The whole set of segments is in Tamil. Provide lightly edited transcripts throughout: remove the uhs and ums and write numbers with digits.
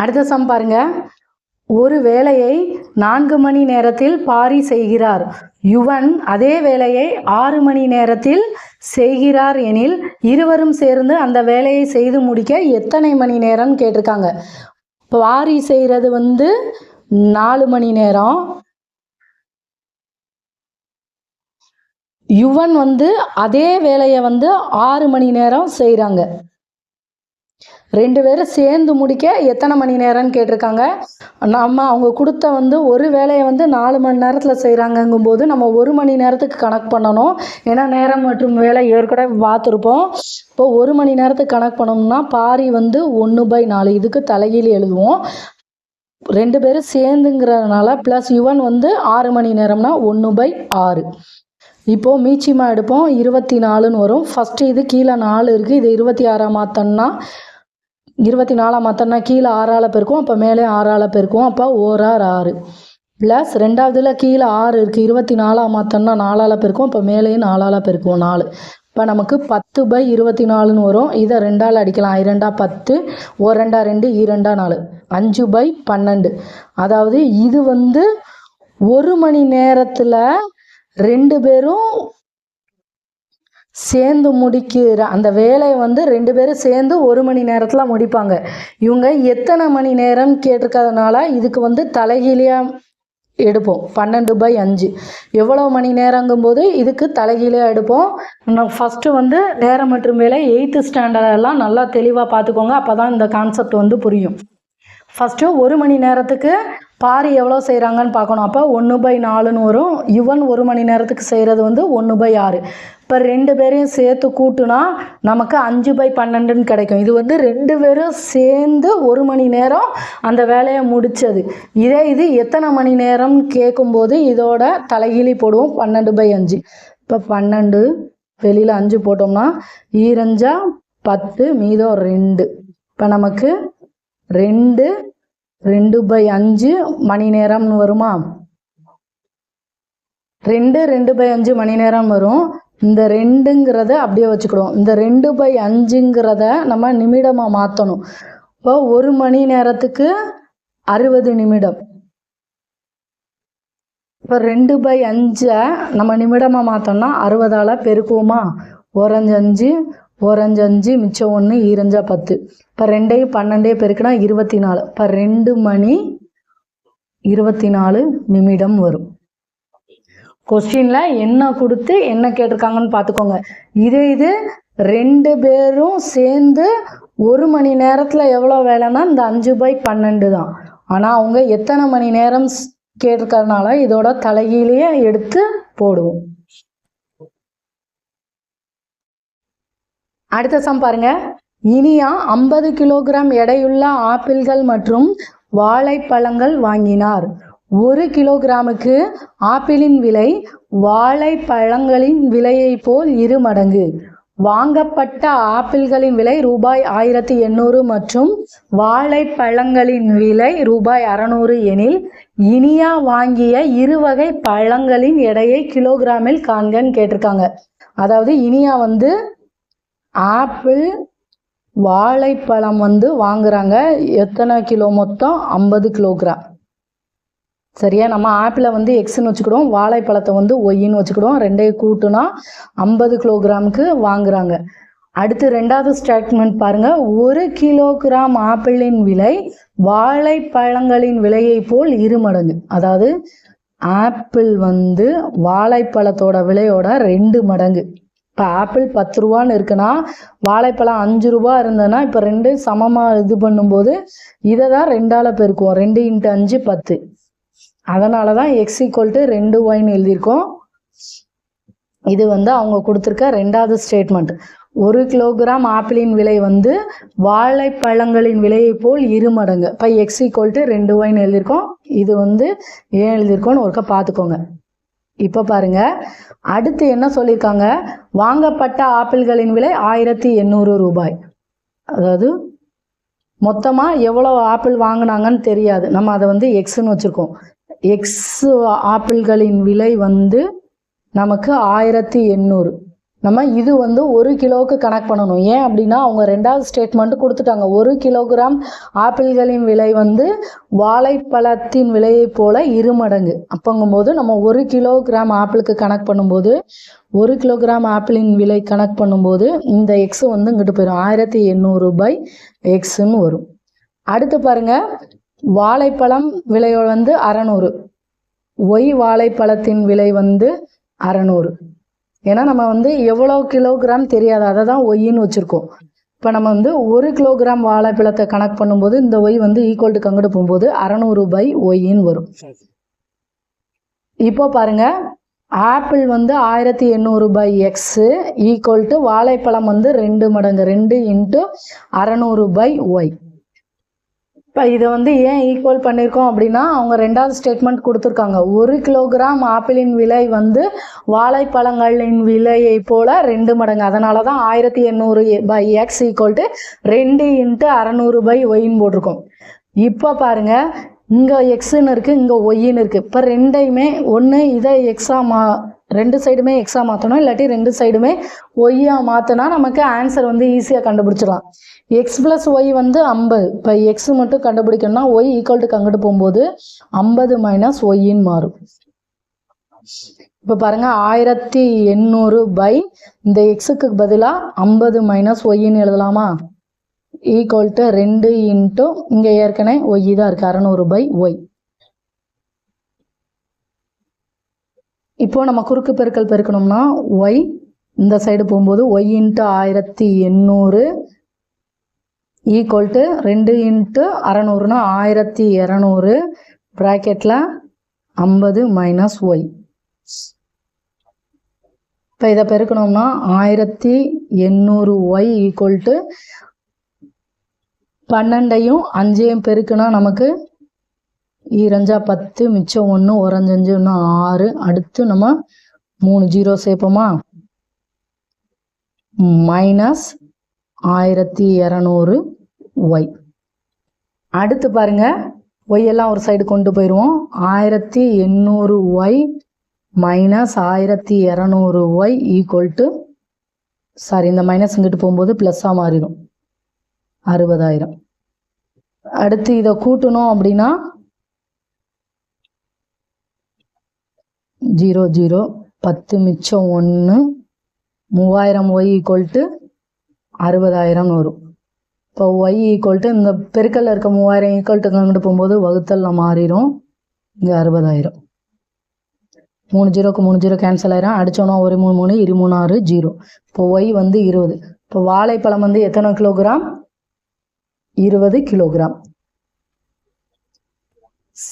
அடுத்த சம் பாருங்க. ஒரு வேலையை 4 மணி நேரத்தில் பாரி செய்கிறார். யுவன் அதே வேலையை 6 மணி நேரத்தில் செய்கிறார் எனில் இருவரும் சேர்ந்து அந்த வேலையை செய்து முடிக்க எத்தனை மணி நேரம் கேட்டிருக்காங்க. பாரி செய்கிறது 4 மணி நேரம். யுவன் அதே வேலையை 6 மணி நேரம் செய்கிறாங்க. 2 பேரும் சேர்ந்து முடிக்க எத்தனை மணி நேரம்னு கேட்டிருக்காங்க. நம்ம அவங்க கொடுத்த ஒரு வேலையை 4 மணி நேரத்தில் செய்கிறாங்கங்கும்போது நம்ம 1 மணி நேரத்துக்கு கணக்கு பண்ணணும். ஏன்னா நேரம் மற்றும் வேலை ஏற்கனவே பார்த்துருப்போம். இப்போ 1 மணி நேரத்துக்கு கணக்கு பண்ணோம்னா பாரி 1/4 இதுக்கு தலைகீழ் எழுதுவோம். 2 பேரும் சேர்ந்துங்கிறதுனால ப்ளஸ் யுவன் 6 மணி நேரம்னா 1/6. இப்போது மீச்சியமாக எடுப்போம். 24ன்னு வரும். ஃபஸ்ட்டு இது கீழே 4 இருக்குது. இது 26 மாற்றம்னா 24 மாற்றம்னா கீழே 6ஆல் பெருக்கும். அப்போ மேலே 6ஆல் பெருக்கும். அப்போ 1/6 ப்ளஸ் ரெண்டாவதுல கீழே 6 இருக்குது. 24 மாற்றம்னா 4ஆல் பெருக்கும். அப்போ மேலேயும் 4ஆல் பெருக்கும் 4. இப்போ நமக்கு 10/24ன்னு வரும். இதை 2ஆல் அடிக்கலாம். 2 10, 1 2 2 4, 5/12. அதாவது இது 1 மணி நேரத்தில் 2 பேரும் சேர்ந்து முடிக்கிற அந்த வேலையை 2 பேரும் சேர்ந்து 1 மணி நேரத்தில் முடிப்பாங்க. இவங்க எத்தனை மணி நேரம் கேட்டிருக்கிறதுனால இதுக்கு தலைகீழியாக எடுப்போம். 12/5 எவ்வளோ மணி நேரங்கும்போது இதுக்கு தலைகீழியாக எடுப்போம். நான் ஃபஸ்ட்டு நேரம் மற்றும் வேலை 8th ஸ்டாண்டர்டெல்லாம் நல்லா தெளிவாக பார்த்துக்கோங்க. அப்போ தான் இந்த கான்செப்ட் புரியும். ஃபஸ்ட்டு 1 மணி நேரத்துக்கு பாரி எவ்வளோ செய்கிறாங்கன்னு பார்க்கணும். அப்போ 1/4ன்னு வரும். யுவன் 1 மணி நேரத்துக்கு செய்கிறது 1/6. இப்போ 2 பேரையும் சேர்த்து கூட்டுனா நமக்கு 5/12ன்னு கிடைக்கும். இது 2 பேரும் சேர்ந்து 1 மணி நேரம் அந்த வேலையை முடித்தது. இது எத்தனை மணி நேரம்னு கேட்கும்போது இதோட தலைகீழி போடுவோம். 12/5. இப்போ 12 வெளியில் 5 போட்டோம்னா 2 10 மீதம் 2. இப்போ நமக்கு 2/5 மணி நேரம்னு வருமா? 2/5 மணி நேரம் வரும். இந்த 2ங்கிறத அப்படியே வச்சுக்கிடுவோம். இந்த 2/5ங்கிறத நம்ம நிமிடமாக மாற்றணும். இப்போ 1 மணி நேரத்துக்கு 60 நிமிடம். இப்போ 2/5 நம்ம நிமிடமாக மாற்றோம்னா 60ஆல் பெருக்குவோமா? 1 5 மிச்சம் 1 2 10. இப்போ 2ஐயும் 12ஐயும் பெருக்குனா 24. இப்போ 2 மணி 24 நிமிடம் வரும். கொஸ்டினில் என்ன கொடுத்து என்ன கேட்டிருக்காங்கன்னு பார்த்துக்கோங்க. இது 2 பேரும் சேர்ந்து 1 மணி நேரத்தில் எவ்வளோ வேலைன்னா இந்த 5/12 தான். ஆனால் அவங்க எத்தனை மணி நேரம் கேட்டிருக்கறதுனால இதோட தலைகீழியே எடுத்து போடுவோம். அடுத்த சம் பாருங்க. இனியா 50 கிலோகிராம் எடையுள்ள ஆப்பிள்கள் மற்றும் வாழைப்பழங்கள் வாங்கினார். 1 கிலோகிராமுக்கு ஆப்பிளின் விலை வாழைப்பழங்களின் விலையை போல் 2 மடங்கு. வாங்கப்பட்ட ஆப்பிள்களின் விலை ரூபாய் 1800 மற்றும் வாழைப்பழங்களின் விலை ரூபாய் 600 எனில் இனியா வாங்கிய 2 வகை பழங்களின் எடையை கிலோகிராமில் காண்கன்னு கேட்டிருக்காங்க. அதாவது இனியா ஆப்பிள் வாழைப்பழம் வாங்குறாங்க. எத்தனை கிலோ? மொத்தம் 50 கிலோகிராம். சரியா? நம்ம ஆப்பிளை எக்ஸ்ன்னு வச்சுக்கிடுவோம். வாழைப்பழத்தை ஒய்ன்னு வச்சுக்கிடுவோம். 2ஐயும் கூட்டுனா 50 கிலோகிராமுக்கு வாங்குறாங்க. அடுத்து 2வது ஸ்டேட்மெண்ட் பாருங்க. 1 கிலோகிராம் ஆப்பிளின் விலை வாழைப்பழங்களின் விலையை போல் 2 மடங்கு. அதாவது ஆப்பிள் வாழைப்பழத்தோட விலையோட 2 மடங்கு. இப்போ ஆப்பிள் 10 ரூபான்னு இருக்குன்னா வாழைப்பழம் 5 ரூபா இருந்ததுன்னா இப்போ 2 சமமாக இது பண்ணும்போது இதை தான் 2ஆல் பெருக்குவோம். 2 × 5 10. அதனால தான் x = 2y எழுதியிருக்கோம். இது அவங்க கொடுத்துருக்க 2வது ஸ்டேட்மெண்ட். 1 கிலோகிராம் ஆப்பிளின் விலை வாழைப்பழங்களின் விலையை போல் 2 மடங்கு. இப்போ x = 2y எழுதியிருக்கோம். இது ஏன் எழுதியிருக்கோன்னு ஒருக்கா பார்த்துக்கோங்க. இப்போ பாருங்க, அடுத்து என்ன சொல்லியிருக்காங்க? வாங்கப்பட்ட ஆப்பிள்களின் விலை 1800 ரூபாய். அதாவது மொத்தமாக எவ்வளோ ஆப்பிள் வாங்கினாங்கன்னு தெரியாது. நம்ம அதை எக்ஸ்ன்னு வச்சுருக்கோம். எக்ஸ் ஆப்பிள்களின் விலை நமக்கு 1800. நம்ம இது வந்து 1 கிலோவுக்கு கணக்கு பண்ணணும். ஏன் அப்படின்னா அவங்க 2வது ஸ்டேட்மெண்ட் கொடுத்துட்டாங்க. 1 கிலோகிராம் ஆப்பிள்களின் விலை வந்து வாழைப்பழத்தின் விலையை போல 2 மடங்கு. அப்போங்கும்போது நம்ம 1 கிலோகிராம் ஆப்பிளுக்கு கணக்கு பண்ணும்போது 1 கிலோகிராம் ஆப்பிளின் விலை கணக்கு பண்ணும்போது இந்த எக்ஸ் வந்து இங்கிட்டு போயிடும். 1800 பை எக்ஸ்ன்னு வரும். அடுத்து பாருங்க, வாழைப்பழம் விலை வந்து 600. ஒய் வாழைப்பழத்தின் விலை வந்து 600. ஏன்னா நம்ம வந்து எவ்வளோ கிலோகிராம் தெரியாது, அதை தான் ஒய்ன்னு வச்சுருக்கோம். இப்போ நம்ம வந்து 1 கிலோகிராம் வாழைப்பழத்தை கணக்கு பண்ணும்போது இந்த ஒய் வந்து ஈக்குவல் டு கங்கிட்டு போகும்போது 600 பை ஒய்ன்னு வரும். இப்போ பாருங்க, ஆப்பிள் வந்து 1800 பை எக்ஸு ஈக்குவல் டு வாழைப்பழம் வந்து 2 மடங்கு 2 இன்ட்டு 600 பை ஒய். இப்போ இதை வந்து ஏன் ஈக்குவல் பண்ணியிருக்கோம் அப்படின்னா அவங்க 2வது ஸ்டேட்மெண்ட் கொடுத்துருக்காங்க. 1 கிலோகிராம் ஆப்பிளின் விலை வந்து வாழைப்பழங்களின் விலையை போல 2 மடங்கு. அதனால தான் 1800 by x equal to 2 into 600 by ஒய்ன்னு போட்டிருக்கோம். இப்போ பாருங்க, இங்கே எக்ஸுன்னு இருக்குது, இங்கே ஒய்ன்னு இருக்குது. இப்போ ரெண்டையுமே ஒன்று இதை எக்ஸாக 2 சைடுமே எக்ஸாக மாற்றணும், இல்லாட்டி 2 சைடுமே ஒய்யாக மாற்றினா நமக்கு ஆன்சர் வந்து ஈஸியாக கண்டுபிடிச்சிடலாம். எக்ஸ் ப்ளஸ் ஒய் வந்து 50. இப்போ எக்ஸ் மட்டும் கண்டுபிடிக்கணும்னா ஒய் ஈக்குவல் டு அங்கிட்டு போகும்போது 50 மைனஸ் ஒய்ன்னு மாறும். இப்போ பாருங்க, 1800 பை இந்த எக்ஸுக்கு பதிலாக 50 மைனஸ் ஒய்ன்னு எழுதலாமா? ஈக்குவல் டு 2 இன்ட்டு இங்கே ஏற்கனவே ஒய் தான் இருக்குது 600 பை ஒய். இப்போ நம்ம குறுக்கு பெருக்கல் பெருக்கணும்னா ஒய் இந்த சைடு போகும்போது y into 1800 equal to 2 into 600னா 1200 ப்ராக்கெட்டில் 50 மைனஸ் ஒய். இப்போ இதை பெருக்கணும்னா 1800 ஒய் ஈக்குவல் டு 12ஐயும் 5ஐயும் பெருக்குனா நமக்கு 2 10 மிச்சம் 1 1 5 இன்னும் 6. அடுத்து நம்ம 3 0 சேர்ப்போமா? Minus 1200 Y. அடுத்து பாருங்க, ஒய் எல்லாம் ஒரு சைடு கொண்டு போயிடுவோம். 1800 y minus 1200 y equal to இந்த மைனஸ் இங்கிட்டு போகும்போது ப்ளஸ்ஸாக மாறிடும் 60000. அடுத்து இதை கூட்டணும் அப்படின்னா 0 0 10 மிச்சம் 1 3000 ஒய் ஈக்குவல் டு 60000 வரும். இப்போ ஒய் ஈக்குவல் டு இந்த பெருக்கல்ல இருக்க 3000 ஈக்குவல் டு அங்கிட்டு போகும்போது வகுத்தலில் மாறிடும். இங்கே 60000. 3 0க்கு 3 0 கேன்சல் ஆயிரும். அடித்தோன்னா 1 3 3 23 6 0. இப்போ ஒய் வந்து 20. இப்போ வாழைப்பழம் வந்து எத்தனை கிலோகிராம்? 20 கிலோகிராம்.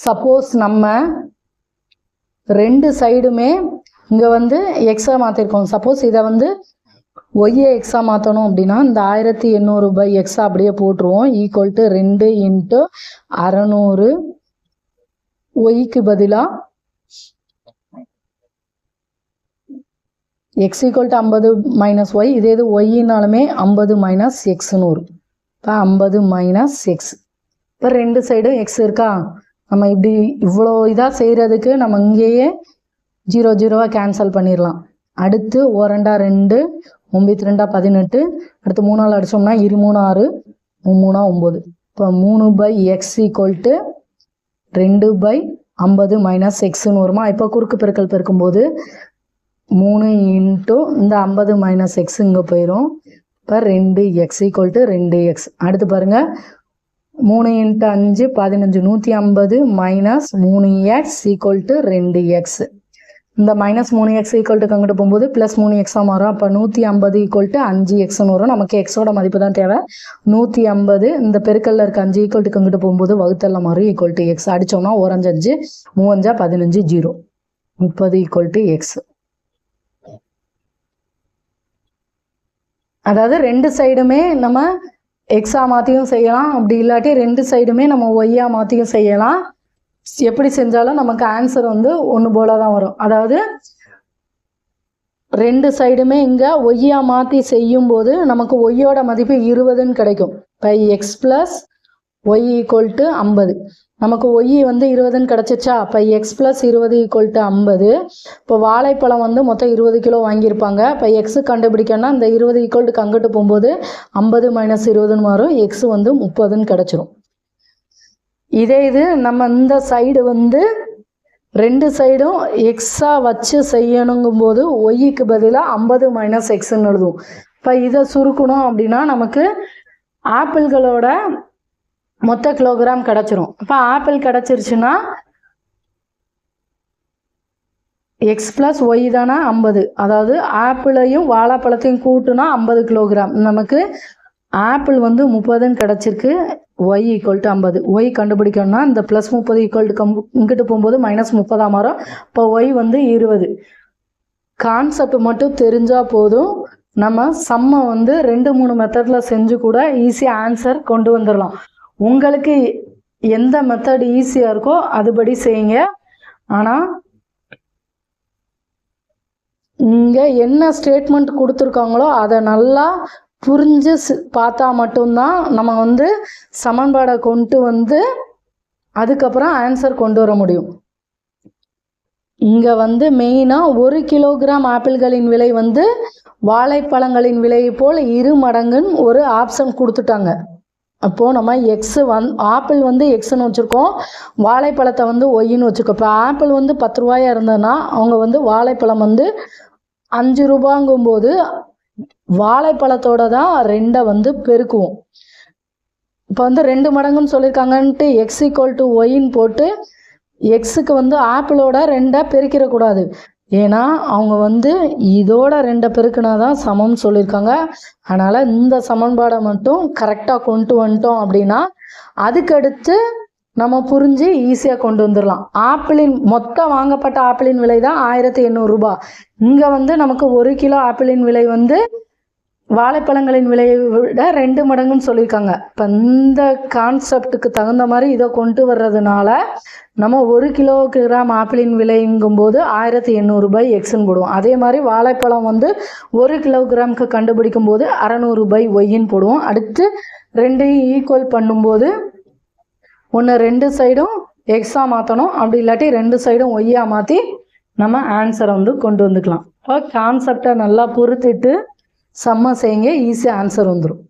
சப்போஸ் நம்ம 2 சைடுமே இங்கே வந்து எக்ஸா மாற்றிருக்கோம். சப்போஸ் இதை வந்து ஒய்யை எக்ஸா மாற்றணும் அப்படின்னா இந்த 1800 பை எக்ஸா அப்படியே போட்டுருவோம். ஈக்குவல் டு 2 இன்ட்டு 600 ஒய்க்கு பதிலாக x equal to 50 minus y. இதே இது ஒய்னாலுமே 50 மைனஸ் எக்ஸ்ன்னு வரும். இப்போ 50 மைனஸ் எக்ஸ். இப்போ 2 சைடும் எக்ஸ் இருக்கா? நம்ம இப்படி இவ்வளோ இதாக செய்கிறதுக்கு நம்ம இங்கேயே 0 0 கேன்சல் பண்ணிடலாம். அடுத்து 1 2 9 2 18. அடுத்து 3 அடித்தோம்னா 2 3 6 3 9. இப்போ 3 by x equal to 2 by 50 minus எக்ஸ்ன்னு வருமா? இப்போ குறுக்கு பெருக்கல் பெருக்கும்போது 3 இன்ட்டு இந்த 50 மைனஸ் எக்ஸ் இங்கே போயிடும். இப்போ 2x ஈக்குவல் டு 2x. அடுத்து பாருங்கள், 3 into 5 15 150 minus 3x equal to 2x. இந்த மைனஸ் 3x ஈக்குவல் டு அங்கிட்டு போகும்போது ப்ளஸ் 3xஆக மாறும். அப்போ 150 ஈக்குவல் டு 5xன்னு வரும். நமக்கு எக்ஸோட மதிப்பு தான் தேவை. 150 இந்த பெருக்கல்ல இருக்க 5 ஈக்குவல் டு அங்கிட்டு போகும்போது வகுத்தலில் மாறும். Equal to x. அடித்தோம்னா 1 5 3 15 0 30 ஈக்குவல் டு எக்ஸ். அதாவது 2 சைடுமே நம்ம எக்ஸா மாற்றியும் செய்யலாம், அப்படி இல்லாட்டி 2 சைடுமே நம்ம ஒய்யா மாற்றியும் செய்யலாம். எப்படி செஞ்சாலும் நமக்கு ஆன்சர் வந்து ஒன்று போல தான் வரும். அதாவது 2 சைடுமே இங்கே ஒய்யா மாற்றி செய்யும்போது நமக்கு ஒய்யோட மதிப்பு 20ன்னு கிடைக்கும். இப்போ x plus y equal to 50. நமக்கு ஒய் வந்து 20ன்னு கிடச்சிச்சா, அப்போ எக்ஸ் ப்ளஸ் 20 ஈக்குவல் டு 50. இப்போ வாழைப்பழம் வந்து மொத்தம் 20 கிலோ வாங்கியிருப்பாங்க. இப்போ எக்ஸு கண்டுபிடிக்கணும்னா இந்த 20 ஈக்குவல் டு அங்கிட்டு போகும்போது 50 மைனஸ் 20ன்னு வரும். எக்ஸ் வந்து 30ன்னு கிடச்சிரும். இதே இது நம்ம இந்த சைடு வந்து 2 சைடும் எக்ஸாக வச்சு செய்யணுங்கும்போது ஒய்க்கு பதிலாக 50 மைனஸ் எக்ஸ்ன்னு எழுதுவோம். இப்போ இதை சுருக்கணும் அப்படின்னா நமக்கு ஆப்பிள்களோட மொத்த கிலோகிராம் கிடச்சிரும். இப்போ ஆப்பிள் கிடச்சிருச்சுன்னா எக்ஸ் ப்ளஸ் ஒய் தானே 50, அதாவது ஆப்பிளையும் வாழைப்பழத்தையும் கூட்டுனா 50 கிலோகிராம். நமக்கு ஆப்பிள் வந்து 30ன்னு கிடச்சிருக்கு. Y equal to 50. ஒய் கண்டுபிடிக்கணும்னா இந்த ப்ளஸ் 30 ஈக்குவல் டு இங்கிட்டு போகும்போது மைனஸ் 30 மாறும். இப்போ ஒய் வந்து 20. கான்செப்ட் மட்டும் தெரிஞ்சால் போதும், நம்ம சம்மை வந்து 2-3 மெத்தடில் செஞ்சு கூட ஈஸியாக ஆன்சர் கொண்டு வந்துடலாம். உங்களுக்கு எந்த மெத்தட் ஈஸியாக இருக்கோ அதுபடி செய்யுங்க. ஆனால் இங்கே என்ன ஸ்டேட்மெண்ட் கொடுத்துருக்காங்களோ அதை நல்லா புரிஞ்சு பார்த்தா மட்டும்தான் நம்ம வந்து சமன்பாடை கொண்டு வந்து அதுக்கப்புறம் ஆன்சர் கொண்டு வர முடியும். இங்கே வந்து மெயினாக 1 கிலோகிராம் ஆப்பிள்களின் விலை வந்து வாழைப்பழங்களின் விலையை போல் 2 மடங்குன்னு ஒரு ஆப்ஷன் கொடுத்துட்டாங்க. அப்போது நம்ம எக்ஸு ஆப்பிள் வந்து எக்ஸுன்னு வச்சுருக்கோம், வாழைப்பழத்தை வந்து ஒய்ன்னு வச்சுருக்கோம். இப்போ ஆப்பிள் வந்து 10 ரூபாயா இருந்ததுன்னா அவங்க வந்து வாழைப்பழம் வந்து 5 ரூபாங்கும்போது வாழைப்பழத்தோட தான் 2 வந்து பெருக்குவோம். இப்போ வந்து 2 மடங்குன்னு சொல்லியிருக்காங்கன்ட்டு எக்ஸ் ஈக்குவல் டு ஒய்ன்னு போட்டு எக்ஸுக்கு வந்து ஆப்பிளோட 2 பெருக்கிடக்கூடாது. ஏன்னா அவங்க வந்து இதோட 2 பெருக்குனா தான் சமம்னு சொல்லியிருக்காங்க. அதனால் இந்த சமன்பாடை மட்டும் கரெக்டாக கொண்டு வந்துட்டோம் அப்படின்னா அதுக்கடுத்து நம்ம புரிஞ்சு ஈஸியாக கொண்டு வந்துடலாம். ஆப்பிளின் மொத்தம் வாங்கப்பட்ட ஆப்பிளின் விலை தான் 1800 ரூபாய். இங்கே வந்து நமக்கு 1 கிலோ ஆப்பிளின் விலை வந்து வாழைப்பழங்களின் விலையை விட 2 மடங்குன்னு சொல்லியிருக்காங்க. இப்போ இந்த கான்செப்டுக்கு தகுந்த மாதிரி இதை கொண்டு வர்றதுனால நம்ம 1 கிலோகிராம் ஆப்பிளின் விலைங்கும்போது 1800 ரூபாய் எக்ஸ்ன்னு போடுவோம். அதே மாதிரி வாழைப்பழம் வந்து 1 கிலோகிராமுக்கு கண்டுபிடிக்கும் போது 600 ரூபாய் ஒய்ன்னு போடுவோம். அடுத்து 2ஐயும் ஈக்குவல் பண்ணும்போது ஒன்று 2 சைடும் எக்ஸாக மாற்றணும், அப்படி இல்லாட்டி 2 சைடும் ஒய்யாக மாற்றி நம்ம ஆன்சரை வந்து கொண்டு வந்துக்கலாம். இப்போ கான்செப்டை நல்லா பொறுத்துட்டு சம்மை செய்யுங்க, ஈஸியாக ஆன்சர் வந்துடும்.